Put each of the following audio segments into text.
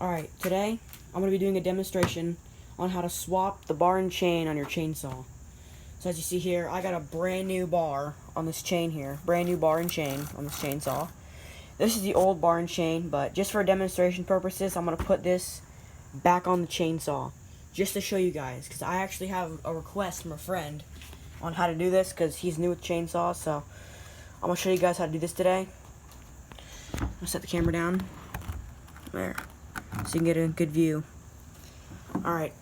Alright, today I'm going to be doing a demonstration on how to swap the bar and chain on your chainsaw. So as you see here, I got a brand new bar on this chain here. Brand new bar and chain on this chainsaw. This is the old bar and chain, but just for demonstration purposes, I'm going to put this back on the chainsaw. Just to show you guys, because I actually have a request from a friend on how to do this, because he's new with chainsaws, so I'm going to show you guys how to do this today. I'm going to set the camera down. There. So you can get a good view. Alright,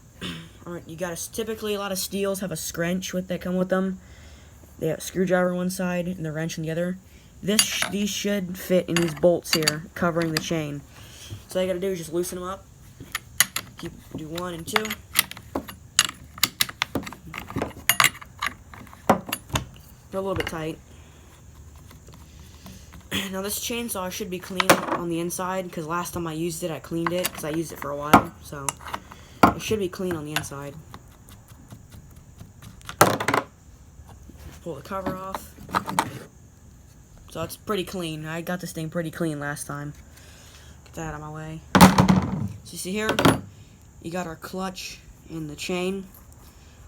you got typically a lot of Stihls have a scrunch that come with them. They have a screwdriver on one side and the wrench on the other. These should fit in these bolts here, covering the chain. So all you gotta do is just loosen them up. Do 1 and 2. They're a little bit tight. Now this chainsaw should be clean on the inside, because last time I used it, I cleaned it, because I used it for a while, so it should be clean on the inside. Pull the cover off. So it's pretty clean. I got this thing pretty clean last time. Get that out of my way. So you see here, you got our clutch and the chain.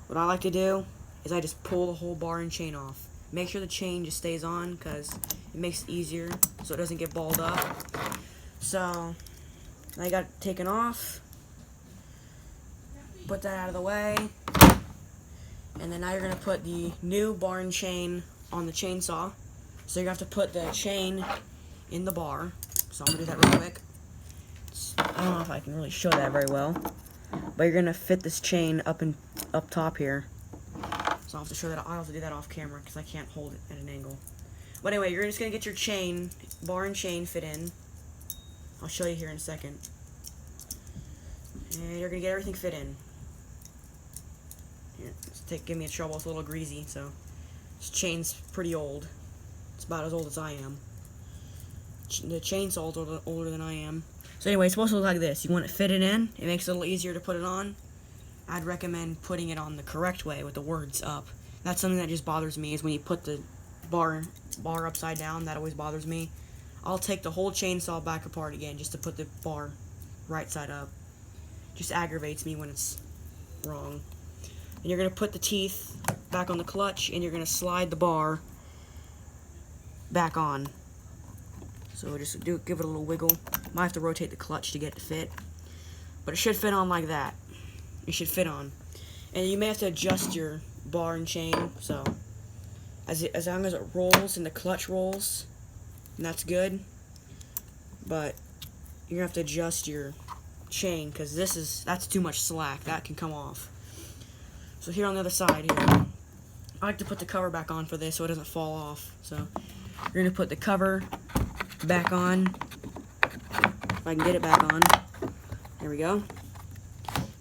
What I like to do is I just pull the whole bar and chain off. Make sure the chain just stays on, because it makes it easier so it doesn't get balled up. So I got it taken off. Put that out of the way. And then now you're going to put the new bar and chain on the chainsaw. So you're going to have to put the chain in the bar. So I'm going to do that real quick. I don't know if I can really show that very well. But you're going to fit this chain up top here. So I'll have to show that. I'll have to do that off camera because I can't hold it at an angle. But anyway, you're just gonna get your bar and chain fit in. I'll show you here in a second. And you're gonna get everything fit in. Here, give me a trouble. It's a little greasy, so this chain's pretty old. It's about as old as I am. The chainsaw's older than I am. So anyway, it's supposed to look like this. You want to fit it in. It makes it a little easier to put it on. I'd recommend putting it on the correct way with the words up. That's something that just bothers me, is when you put the bar upside down. That always bothers me. I'll take the whole chainsaw back apart again just to put the bar right side up. Just aggravates me when it's wrong. And you're going to put the teeth back on the clutch, and you're going to slide the bar back on. So just give it a little wiggle. Might have to rotate the clutch to get it to fit. But it should fit on like that. It should fit on. And you may have to adjust your bar and chain, so as long as it rolls and the clutch rolls, and that's good. But you're gonna have to adjust your chain, because that's too much slack. That can come off. So here on the other side here, I like to put the cover back on for this so it doesn't fall off. So you're gonna put the cover back on. If I can get it back on. There we go.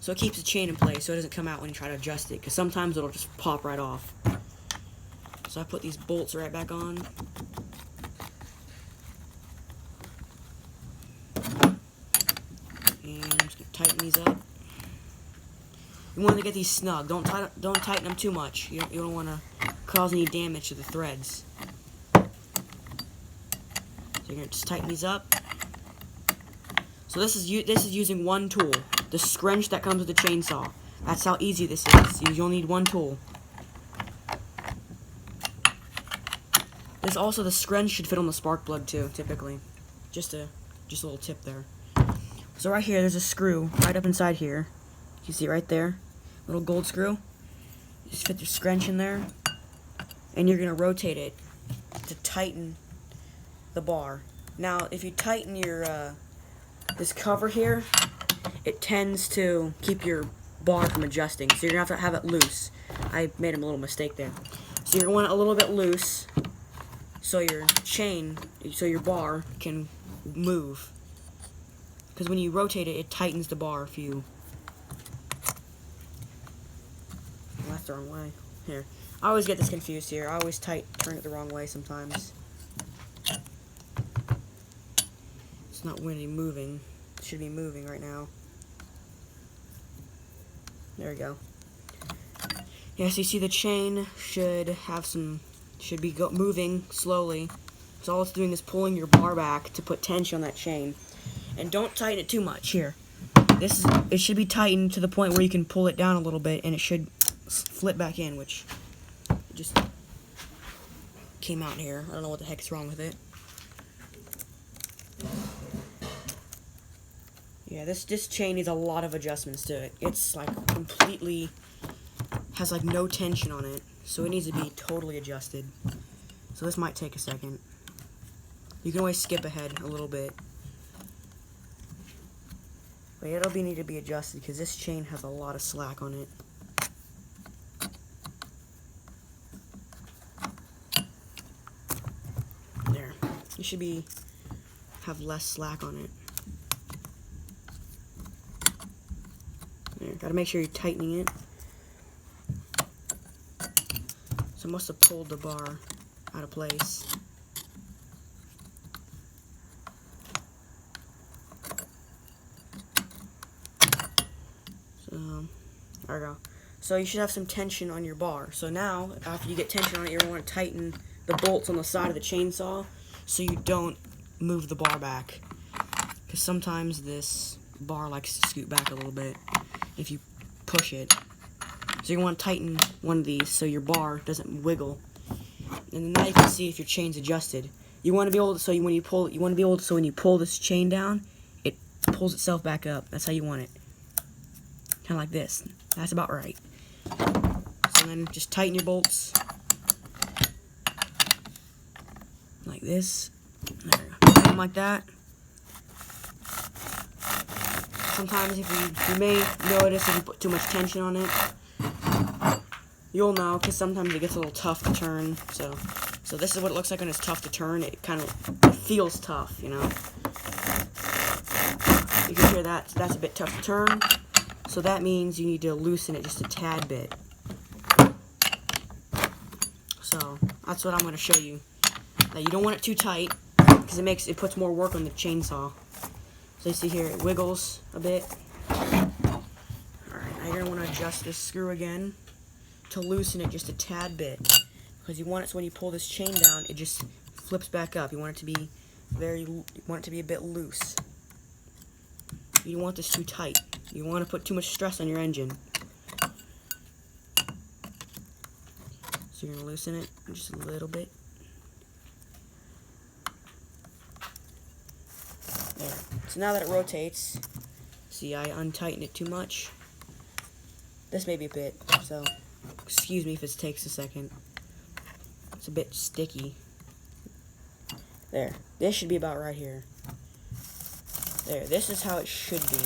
So it keeps the chain in place so it doesn't come out when you try to adjust it, because sometimes it'll just pop right off. So I put these bolts right back on. And I'm just going to tighten these up. You want to get these snug. Don't tighten them too much. You don't want to cause any damage to the threads. So you're going to just tighten these up. So this is using one tool. The scrunch that comes with the chainsaw. That's how easy this is. You only need one tool. Also, the scrunch should fit on the spark plug too, typically. Just a little tip there. So right here, there's a screw right up inside here. You can see it right there. Little gold screw. Just fit your scrunch in there. And you're going to rotate it to tighten the bar. Now, if you tighten your this cover here, it tends to keep your bar from adjusting, so you're going to have it loose. I made a little mistake there. So you're going to want it a little bit loose so your bar can move. Because when you rotate it, it tightens the bar if you... Oh, that's the wrong way. Here. I always get this confused here. I always turn it the wrong way sometimes. It's not really moving. It should be moving right now. There we go. Yeah, so you see the chain should be moving slowly. So all it's doing is pulling your bar back to put tension on that chain. And don't tighten it too much. Here. It should be tightened to the point where you can pull it down a little bit and it should flip back in, which just came out here. I don't know what the heck is wrong with it. Yeah, this chain needs a lot of adjustments to it. It's like completely has like no tension on it, so it needs to be totally adjusted. So this might take a second. You can always skip ahead a little bit. But it'll need to be adjusted because this chain has a lot of slack on it. There. You should have less slack on it. There. Gotta make sure you're tightening it. So I must have pulled the bar out of place. There we go. So you should have some tension on your bar. So now, after you get tension on it, you're going to want to tighten the bolts on the side of the chainsaw so you don't move the bar back. Because sometimes this bar likes to scoot back a little bit if you push it. So you want to tighten one of these so your bar doesn't wiggle. And now you can see if your chain's adjusted. You want to be able to, when you pull this chain down, it pulls itself back up. That's how you want it. Kind of like this. That's about right. So then just tighten your bolts like this. There you go. Tighten like that. Sometimes if you may notice if you put too much tension on it, you'll know because sometimes it gets a little tough to turn. So this is what it looks like when it's tough to turn. It feels tough, you know. You can hear that. That's a bit tough to turn. So that means you need to loosen it just a tad bit. So that's what I'm going to show you. Now you don't want it too tight because it puts more work on the chainsaw. So you see here it wiggles a bit. Alright, now you're going to want to adjust this screw again to loosen it just a tad bit. Because you want it so when you pull this chain down, it just flips back up. You want it to be a bit loose. You don't want this too tight. You don't want to put too much stress on your engine. So you're going to loosen it just a little bit. There. So now that it rotates, see I untightened it too much. This may be a bit, so excuse me if it takes a second. It's a bit sticky. There. This should be about right here. There. This is how it should be.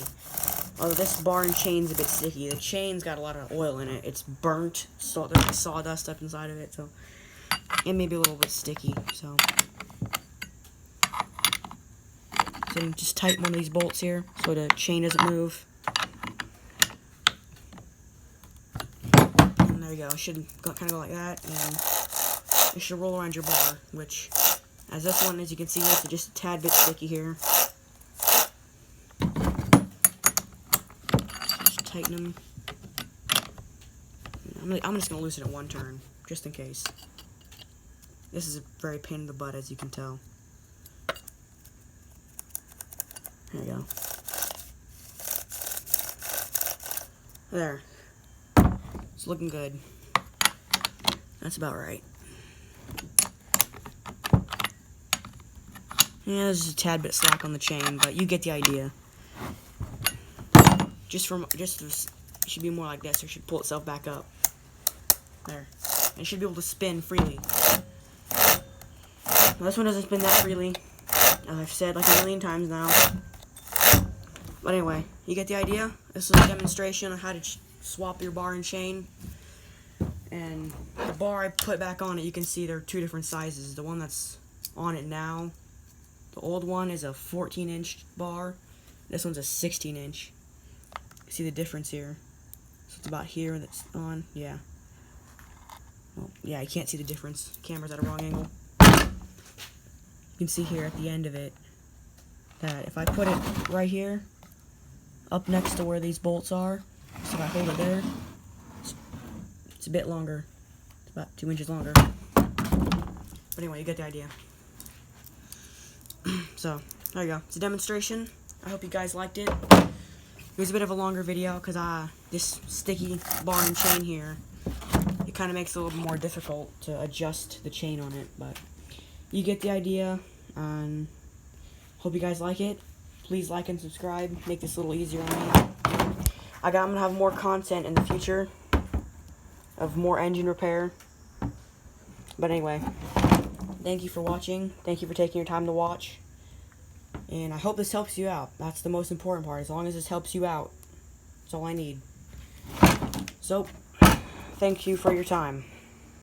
Although this bar and chain's a bit sticky. The chain's got a lot of oil in it. It's burnt. So there's like sawdust up inside of it. So it may be a little bit sticky. So you just tighten one of these bolts here so the chain doesn't move. And there you go. It should kind of go like that. And it should roll around your bar, which, as this one, as you can see, it's just a tad bit sticky here. Just tighten them. I'm just going to loosen it one turn, just in case. This is a very pain in the butt, as you can tell. There you go. There. It's looking good. That's about right. Yeah, there's a tad bit slack on the chain, but you get the idea. It should be more like this, or it should pull itself back up. There. And it should be able to spin freely. Now, this one doesn't spin that freely, as I've said like a million times now. But anyway, you get the idea? This is a demonstration on how to swap your bar and chain. And the bar I put back on it, you can see there are two different sizes. The one that's on it now, the old one is a 14-inch bar. This one's a 16-inch. See the difference here? So it's about here that's on. Yeah. Well, yeah, you can't see the difference. The camera's at a wrong angle. You can see here at the end of it that if I put it right here, up next to where these bolts are, so if I hold it there, it's a bit longer. It's about 2 inches longer. But anyway, you get the idea. So, there you go. It's a demonstration I hope you guys liked it. It was a bit of a longer video because this sticky bar and chain here, it kind of makes it a little more difficult to adjust the chain on it, but you get the idea, and hope you guys like it. Please like and subscribe, make this a little easier on me. I'm going to have more content in the future of more engine repair. But anyway, thank you for watching. Thank you for taking your time to watch. And I hope this helps you out. That's the most important part. As long as this helps you out, that's all I need. So, thank you for your time.